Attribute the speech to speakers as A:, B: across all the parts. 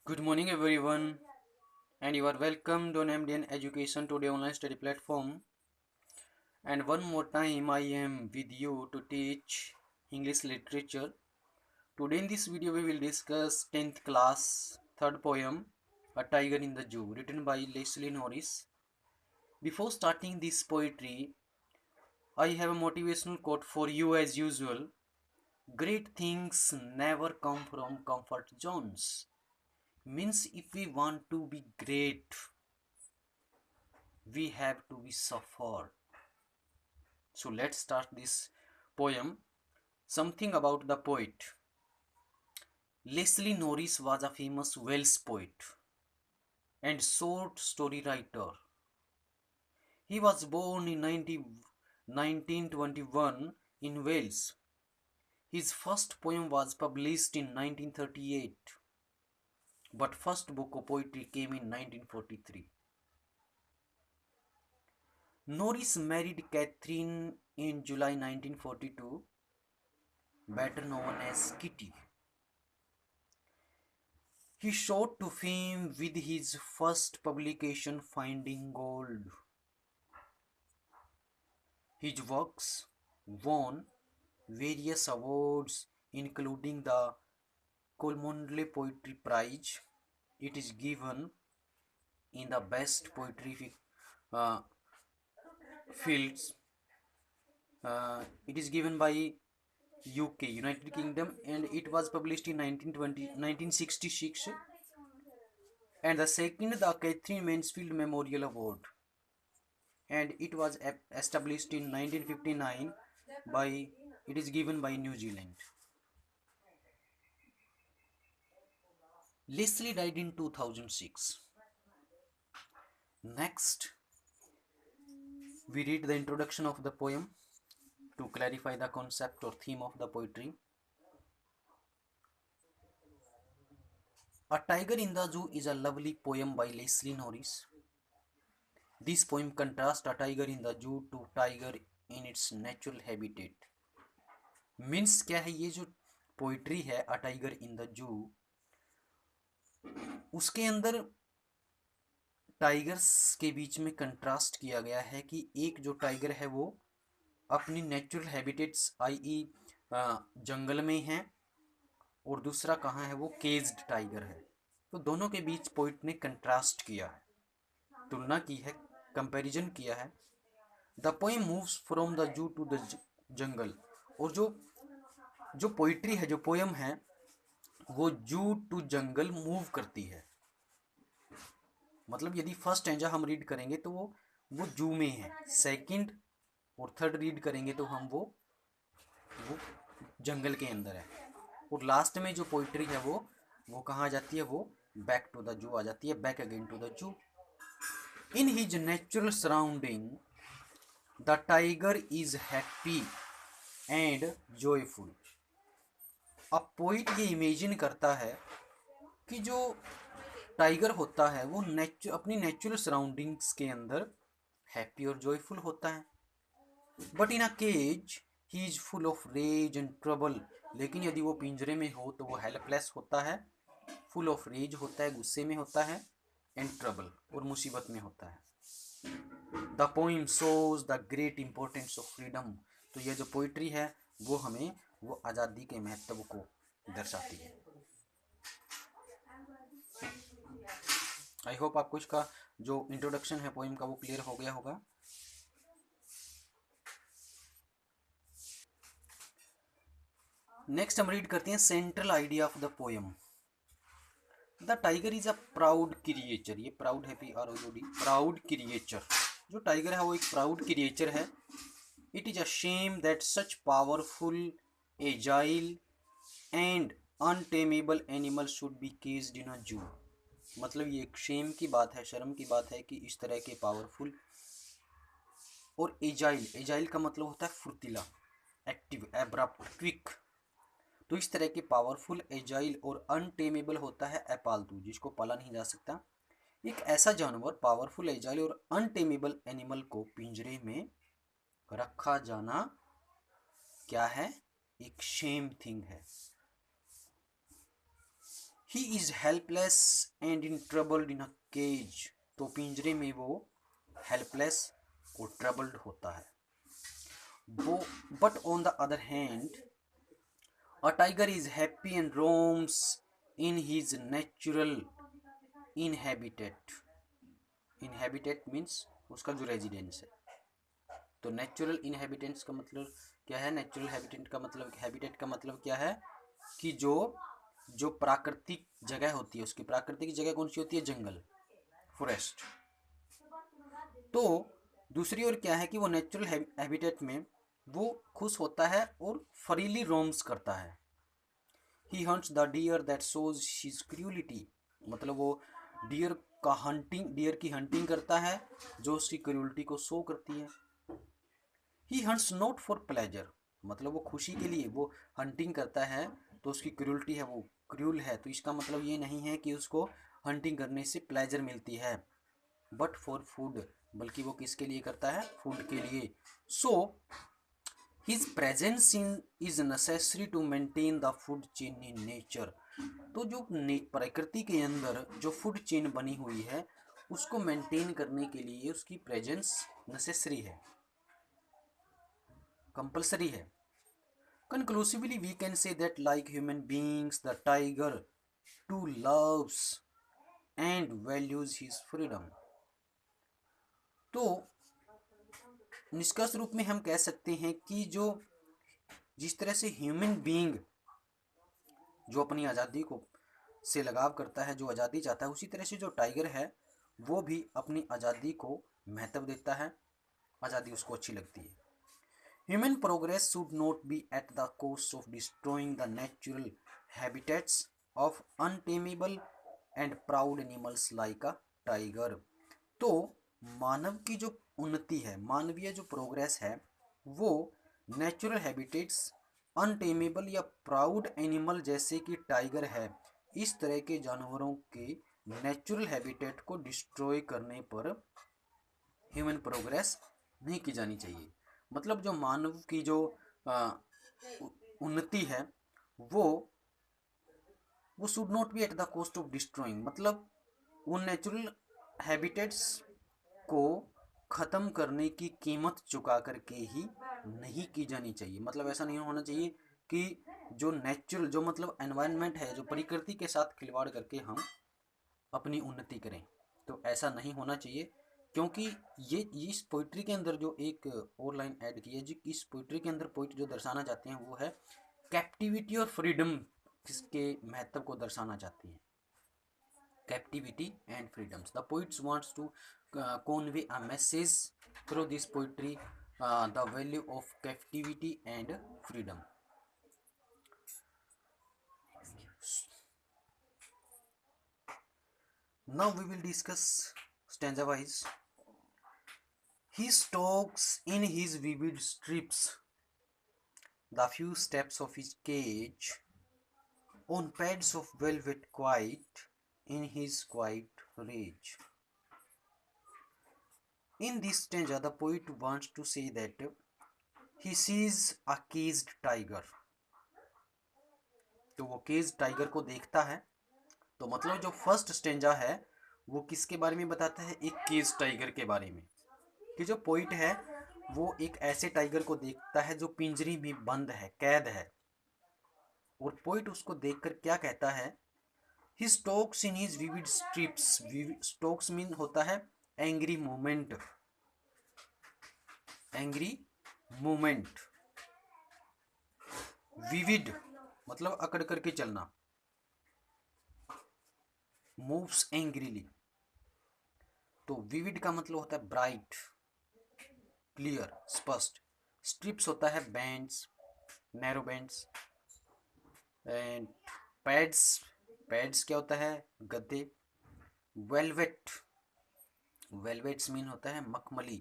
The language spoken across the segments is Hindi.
A: Good morning, everyone, and you are welcome to MDN Education Today online study platform. And one more time, I am with you to teach English literature. Today, in this video, we will discuss 10th class, third poem, A Tiger in the Zoo, written by Leslie Norris. Before starting this poetry, I have a motivational quote for you as usual. Great things never come from comfort zones. Means if we want to be great, we have to be suffered. So let's start this poem. Something about the poet. Leslie Norris was a famous Welsh poet and short story writer. He was born in 1921 in Wales. His first poem was published in 1938, but first book of poetry came in 1943. Norris married Catherine in July 1942, better known as Kitty. He shot to fame with his first publication, Finding Gold. His works won various awards, including the Colmondle Poetry Prize. It is given in the best poetry uh, fields. It is given by UK, United Kingdom, and it was published in 1966. And the second, the Catherine Mansfield Memorial Award, and it was established in 1959 by it is given by New Zealand. Leslie died in 2006. Next, we read the introduction of the poem to clarify the concept or theme of the poetry. A Tiger in the Zoo is a lovely poem by Leslie Norris. This poem contrasts a tiger in the zoo to tiger in its natural habitat. Means क्या है, ये जो पोइट्री है a tiger in the zoo, उसके अंदर टाइगर्स के बीच में कंट्रास्ट किया गया है कि एक जो टाइगर है वो अपनी नेचुरल हैबिटेट्स i.e. जंगल में है, और दूसरा कहाँ है, वो केज्ड टाइगर है. तो दोनों के बीच पोइट ने कंट्रास्ट किया है, तुलना की है, कंपैरिजन किया है. The poem moves from the zoo to the jungle. और जो पोइट्री है, जो पोएम है, वो जू टू जंगल मूव करती है. मतलब यदि फर्स्ट स्टैंजा हम रीड करेंगे तो वो जू में है, सेकंड और थर्ड रीड करेंगे तो हम वो जंगल के अंदर है, और लास्ट में जो पोइट्री है वो कहाँ आ जाती है, वो बैक टू द जू आ जाती है, back again to the zoo. In his natural surrounding the tiger is happy and joyful. अब पोइट ये इमेजिन करता है कि जो टाइगर होता है वो अपनी नेचुरल सराउंडिंग्स के अंदर हैप्पी और जॉयफुल होता है. But in a cage he is full of rage and trouble. लेकिन यदि वो पिंजरे में हो तो वो हेल्पलेस होता है, फुल ऑफ रेज होता है, गुस्से में होता है, एंड ट्रबल और मुसीबत में होता है. The poem shows the great importance of freedom. तो यह जो पोइट्री है वो हमें वो आज़ादी के महत्व को दर्शाती है. आई होप आपको इसका जो इंट्रोडक्शन है पोइम का वो क्लियर हो गया होगा. नेक्स्ट हम रीड करते हैं central idea of the poem. The tiger is a proud creature. ये प्राउड है, PROUD, प्राउड क्रिएचर. जो टाइगर है वो एक प्राउड क्रिएचर है. It is a shame that such powerful, agile and untameable animal should be caged in a zoo. मतलब ये एक शेम की बात है, शर्म की बात है कि इस तरह के पावरफुल और एजाइल का मतलब होता है फुर्तीला, एक्टिव, एब्रप्ट, क्विक. तो इस तरह के पावरफुल, एजाइल और अनटेमेबल होता है अपालतू, जिसको पाला नहीं जा सकता. एक ऐसा जानवर, पावरफुल, एजाइल और अनटेमेबल एनिमल को पिंजरे में रखा जाना क्या है, एक शेम थिंग है. He is helpless and in troubled in a cage, तो पिंजरे में वो हेल्पलेस और ट्रबल्ड होता है वो। But on the other hand a tiger is happy and roams in his natural inhabitant. Inhabitant means उसका जो रेजिडेंस है। तो नेचुरल इनहेबिटेंट्स का मतलब क्या है? नेचुरल हैबिटेट का मतलब, हैबिटेट का मतलब क्या है कि जो जो प्राकृतिक जगह होती है, उसकी प्राकृतिक जगह कौन सी होती है? जंगल, फॉरेस्ट। तो दूसरी ओर क्या है कि वो नेचुरल हैबिटेट में वो खुश होता है और फ्रीली रोम्स करता है। He hunts the deer that shows his cruelty, मतलब वो डियर का हंटिंग, डियर की हंटिंग करता है जो उसकी क्रूलिटी को शो करती है। He hunts not for pleasure, मतलब वो खुशी के लिए वो हंटिंग करता है, तो उसकी क्रूलिटी है, वो क्रूल है, तो इसका मतलब ये नहीं है कि उसको हंटिंग करने से प्लेजर मिलती है, बट फॉर फूड, बल्कि वो किसके लिए करता है? फूड के लिए। So his presence in is necessary to maintain the food chain in nature, तो जो प्रकृति के अंदर जो फूड चेन बनी हुई है उसको मेंटेन करने के लिए उसकी प्रेजेंस नेसेसरी है, कंपल्सरी है। Conclusively, we can say that like human beings, the tiger too loves and values his freedom. तो निष्कर्ष रूप में हम कह सकते हैं कि जो जिस तरह से ह्यूमन बीइंग जो अपनी आज़ादी को से लगाव करता है, जो आज़ादी चाहता है, उसी तरह से जो टाइगर है वो भी अपनी आज़ादी को महत्व देता है, आज़ादी उसको अच्छी लगती है। Human progress should not be at the cost of destroying the natural habitats of untamable and proud animals like a tiger. तो मानव की जो उन्नति है, मानवीय जो प्रोग्रेस है, वो नेचुरल हैबिटेट्स, अनटेमेबल या प्राउड एनिमल जैसे कि टाइगर है, इस तरह के जानवरों के नेचुरल हैबिटेट को डिस्ट्रॉय करने पर ह्यूमन प्रोग्रेस नहीं की जानी चाहिए। मतलब जो मानव की जो उन्नति है वो should not be at the cost of destroying, मतलब उन नेचुरल हैबिटेट्स को ख़त्म करने की कीमत चुका करके ही नहीं की जानी चाहिए। मतलब ऐसा नहीं होना चाहिए कि जो नेचुरल, जो मतलब एनवायरनमेंट है, जो प्रकृति के साथ खिलवाड़ करके हम अपनी उन्नति करें, तो ऐसा नहीं होना चाहिए। क्योंकि ये इस पोइट्री के अंदर जो एक और लाइन ऐड की है, जो इस पोइट्री के अंदर पोइट जो दर्शाना चाहते हैं वो है कैप्टिविटी और फ्रीडम, जिसके महत्व को दर्शाना चाहती हैं, captivity and freedoms. The poets wants to convey a message through this poetry, the value of captivity and freedom. Now we will discuss stanza wise. He stalks in his vivid strips the few steps of his cage, on pads of velvet quiet in his quiet rage. In this stanza, the poet wants to say that he sees a caged tiger. तो वो केज टाइगर को देखता है, तो मतलब जो फर्स्ट स्टेंजा है वो किसके बारे में बताता है? एक केज टाइगर के बारे में, कि जो पोइट है वो एक ऐसे टाइगर को देखता है जो पिंजरी में बंद है, कैद है, और पोइट उसको देखकर क्या कहता है? He stalks in his vivid stripes. Stalks mean होता है angry moment, angry moment. Vivid मतलब अकड़ करके चलना, मूव्स एंग्रीली, तो विविड का मतलब होता है ब्राइट, क्लियर, स्पष्ट। स्ट्रिप्स होता है bands, narrow bands. And pads, pads क्या होता है? गद्दे। वेलवेट, वेलवेट्स मीन होता है मखमली।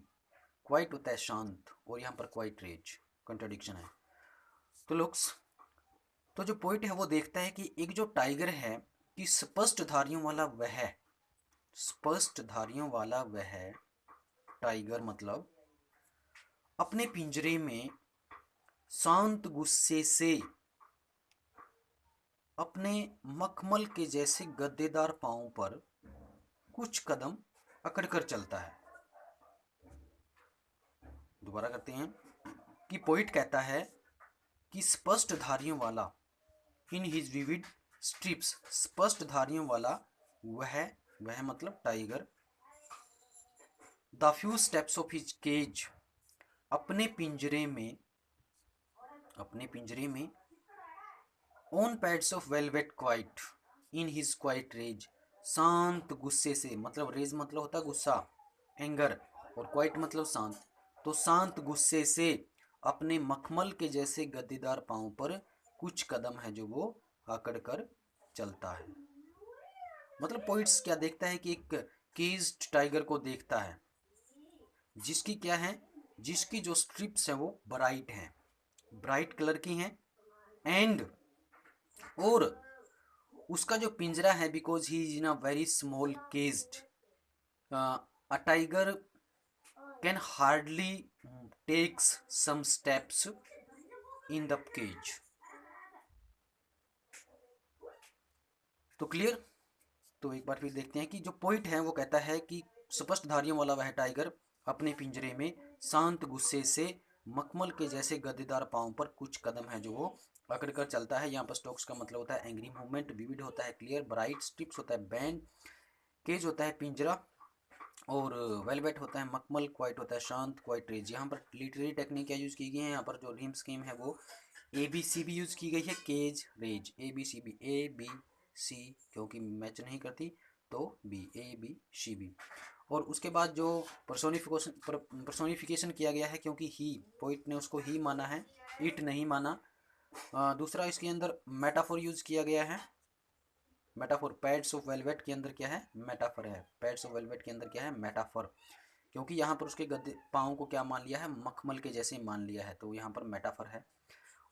A: क्वाइट होता है शांत, और यहाँ पर क्वाइट रेज, कंट्राडिक्शन है। तो लुक्स, तो जो पोइट है वो देखता है कि एक जो टाइगर है कि स्पष्ट धारियों वाला वह, स्पष्ट धारियों वाला वह टाइगर मतलब अपने पिंजरे में शांत गुस्से से अपने मखमल के जैसे गद्देदार पांवों पर कुछ कदम अकड़कर चलता है। दोबारा करते हैं कि पोइट कहता है कि स्पष्ट धारियों वाला, इन हिज विविड स्ट्रिप्स, स्पष्ट धारियों वाला वह मतलब tiger, the few steps of his cage, अपने पिंजरे में on pads of velvet quiet, in his quiet rage, शांत गुस्से से, मतलब रेज मतलब होता है गुस्सा, एंगर, और क्वाइट मतलब शांत, तो शांत गुस्से से अपने मखमल के जैसे गद्देदार पांव पर कुछ कदम है जो वो आकड़ कर चलता है। मतलब पोइट्स क्या देखता है कि एक केज्ड टाइगर को देखता है जिसकी क्या है, जिसकी जो स्ट्रिप्स हैं वो ब्राइट हैं, ब्राइट कलर की हैं, एंड और उसका जो पिंजरा है, because he is in a very small caged, a tiger can hardly takes some steps in the cage. तो क्लियर। तो एक बार फिर देखते हैं कि जो पॉइंट है वो कहता है कि स्पष्ट धारियों वाला वह टाइगर अपने पिंजरे में शांत गुस्से से मखमल के जैसे गद्देदार पांव पर कुछ कदम है जो वो पकड़ कर चलता है। यहाँ पर स्टोक्स का मतलब होता है एंग्री मूवमेंट, विविड होता है क्लियर, ब्राइट, स्ट्रिप्स होता है बैंड, केज होता है पिंजरा, और वेलवेट होता है मखमल, क्वाइट होता है शांत, क्वाइट रेज। यहाँ पर लिटरेरी टेक्निक क्या यूज़ की गई है, यहाँ पर जो रीम स्कीम है वो ABCB यूज़ की गई है, केज रेज ABCB, ABC क्योंकि मैच नहीं करती तो B, ABCB। और उसके बाद जो पर्सोनिफिकेशन किया गया है, क्योंकि ही, पोइट ने उसको ही माना है, इट नहीं माना। दूसरा इसके अंदर मेटाफोर यूज़ किया गया है, मेटाफोर, पैड्स ऑफ वेलवेट के अंदर क्या है, मेटाफर है, पैड्स ऑफ वेलवेट के अंदर क्या है, मेटाफर, क्योंकि यहाँ पर उसके गद्दे पाँव को क्या मान लिया है, मखमल के जैसे मान लिया है, तो यहाँ पर मेटाफर है।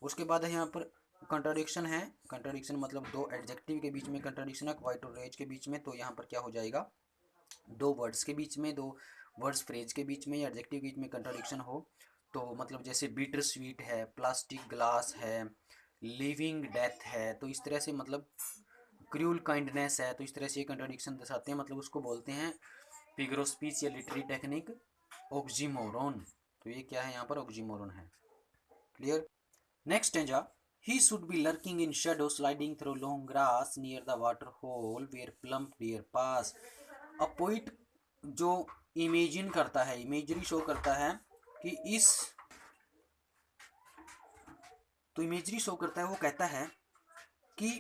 A: उसके बाद है यहाँ पर कंट्राडिक्शन है, कंट्राडिक्शन मतलब दो एडजेक्टिव के बीच में कंट्राडिक्शन है, क्वाइट और रेज के बीच में, तो यहाँ पर क्या हो जाएगा, दो वर्ड्स के बीच में, दो वर्ड्स फ्रेज के बीच में या एडजेक्टिव के बीच में कंट्राडिक्शन हो, तो मतलब जैसे बिटर स्वीट है, प्लास्टिक ग्लास है, लिविंग डेथ है, तो इस तरह से मतलब क्रूल काइंडनेस है, तो इस तरह से ये कंट्राडिक्शन दर्शाते हैं, मतलब उसको बोलते हैं फिगर ऑफ स्पीच या लिटरेरी टेक्निक ऑक्सीमोरन। तो ये क्या है, यहाँ पर ऑक्सीमोरन है, clear. Next stanza, he should be lurking in shadow sliding through long grass near the water hole where plump deer pass। a poet जो इमेजिन करता है, इमेजरी शो करता है कि इस, तो इमेजरी शो करता है, वो कहता है कि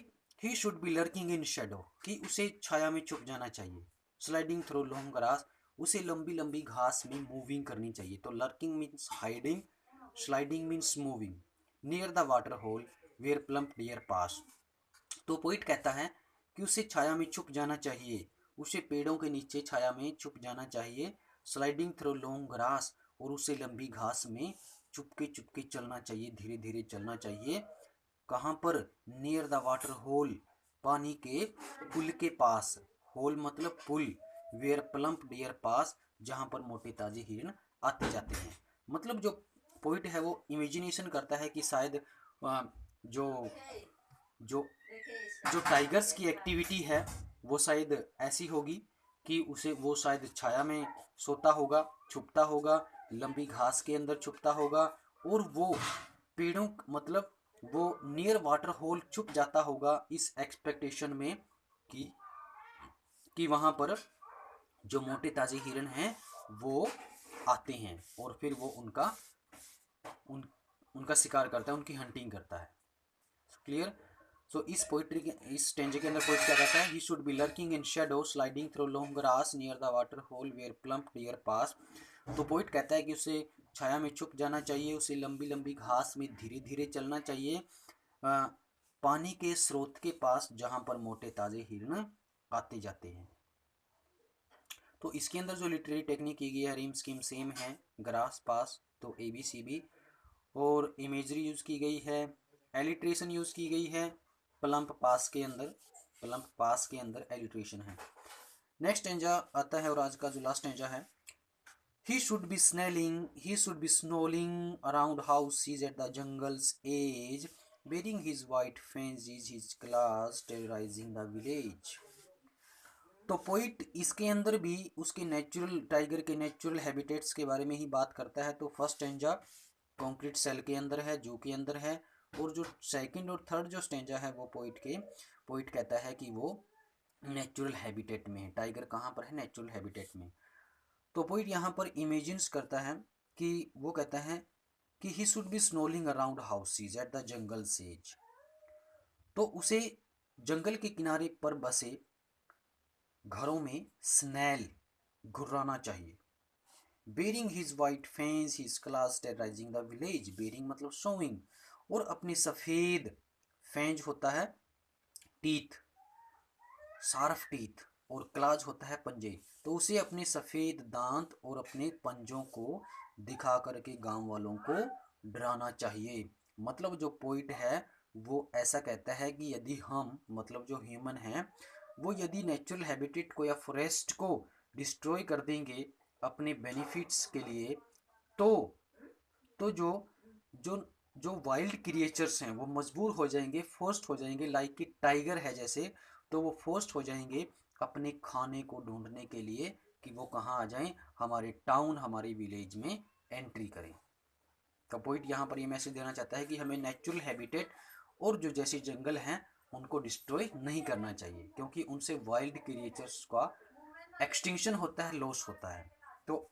A: he should be lurking in shadow, कि उसे छाया में छुप जाना चाहिए, स्लाइडिंग थ्रू लॉन्ग ग्रास, उसे लंबी लंबी घास में मूविंग करनी चाहिए, तो lurking means hiding, sliding means moving, near the water hole where plump deer pass. तो पोइट कहता है कि उसे छाया में छुप जाना चाहिए, उसे पेड़ों के नीचे छाया में छुप जाना चाहिए, स्लाइडिंग थ्रू लॉन्ग ग्रास, और उसे लंबी घास में चुपके चलना चाहिए, धीरे धीरे चलना चाहिए, कहाँ पर, नियर द वाटर होल, पानी के पुल के पास, होल मतलब पुल, वेयर प्लम्प डियर पास, जहाँ पर मोटे ताजे हिरण आते जाते हैं। मतलब जो पोइट है वो इमेजिनेशन करता है कि शायद जो जो जो टाइगर्स की एक्टिविटी है वो शायद ऐसी होगी कि उसे, वो शायद छाया में सोता होगा, छुपता होगा, लंबी घास के अंदर छुपता होगा, और वो पेड़ों मतलब वो नियर वाटर होल छुप जाता होगा इस एक्सपेक्टेशन में कि वहाँ पर जो मोटे ताजे हिरण हैं वो आते हैं और फिर वो उनका शिकार करता है, उनकी हंटिंग करता है, क्लियर। सो इस पोइट्री के, इस स्टेंजे के अंदर पोइट क्या कहता है, he should be lurking in shadow sliding through long grass near the water hole where plump deer pass. तो पोइट कहता है कि उसे छाया में छुप जाना चाहिए, उसे लंबी लंबी घास में धीरे धीरे चलना चाहिए, पानी के स्रोत के पास जहाँ पर मोटे ताजे हिरण आते जाते हैं। तो इसके अंदर जो लिटरेरी टेक्निक की गई है, रीम स्कीम सेम है, ग्रास पास तो ABCB, और इमेजरी यूज़ की गई है, एलिट्रेशन यूज़ की गई है, प्लम्प पास के अंदर एलिट्रेशन है। नेक्स्ट स्टेंजा आता है और आज का जो लास्ट स्टेंजा है, he should be snarling around houses at the jungle's edge bearing his white fangs is his claws terrorizing the village। तो पोइट इसके अंदर भी उसके नेचुरल टाइगर के नेचुरल हैबिटेट्स के बारे में ही बात करता है। तो फर्स्ट स्टेंजा कंक्रीट सेल के अंदर है, जू के अंदर है, और जो सेकंड और थर्ड जो स्टेंजा है वो पोइट कहता है कि वो नेचुरल हैबिटेट में है। टाइगर कहाँ पर है? नेचुरल हैबिटेट में। तो पोइट यहाँ पर इमेजिन्स करता है कि वो कहता है कि he should be snarling around houses at the jungle edge. तो उसे जंगल के किनारे पर बसे घरों में स्नेल घुर्राना चाहिए। Baring his white fangs his claws terrorising the village. Baring मतलब शोइंग, और अपने सफ़ेद फेंज होता है टीथ, शार्प टीथ, और क्लाज होता है पंजे। तो उसे अपने सफ़ेद दांत और अपने पंजों को दिखा करके गांव वालों को डराना चाहिए। मतलब जो पोइट है वो ऐसा कहता है कि यदि हम मतलब जो ह्यूमन हैं वो यदि नेचुरल हैबिटेट को या फॉरेस्ट को डिस्ट्रॉय कर देंगे अपने बेनिफिट्स के लिए, तो जो जो जो वाइल्ड क्रिएचर्स हैं वो मजबूर हो जाएंगे, फोर्स्ड हो जाएंगे, लाइक कि टाइगर है जैसे, तो वो फोर्स्ड हो जाएंगे अपने खाने को ढूंढने के लिए कि वो कहाँ आ जाएं, हमारे टाउन हमारे विलेज में एंट्री करें। तो पॉइंट यहाँ पर ये मैसेज देना चाहता है कि हमें नेचुरल हैबिटेट और जो जैसे जंगल हैं उनको डिस्ट्रॉय नहीं करना चाहिए, क्योंकि उनसे वाइल्ड क्रिएचर्स का एक्सटिंक्शन होता है, लॉस होता है। तो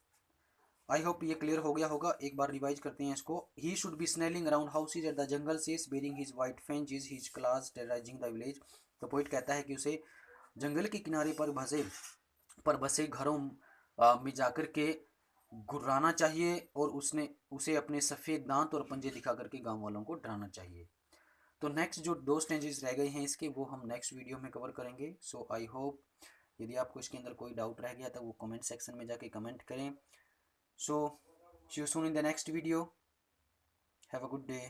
A: आई होप ये क्लियर हो गया होगा। एक बार रिवाइज करते हैं इसको। He should be snarling around houses at the jungle edge baring his white fangs his claws terrorising the village. तो पॉइंट कहता है कि उसे जंगल के किनारे पर बसे घरों में जाकर के घुर्राना चाहिए, और उसे अपने सफ़ेद दांत और पंजे दिखा करके गांव वालों को डराना चाहिए। तो नेक्स्ट जो 2 स्टेंजेस रह गए हैं इसके, वो हम नेक्स्ट वीडियो में कवर करेंगे। सो आई होप यदि आपको इसके अंदर कोई डाउट रह गया तो वो कमेंट सेक्शन में जाके कमेंट करें। So see you soon in the next video. Have a good day.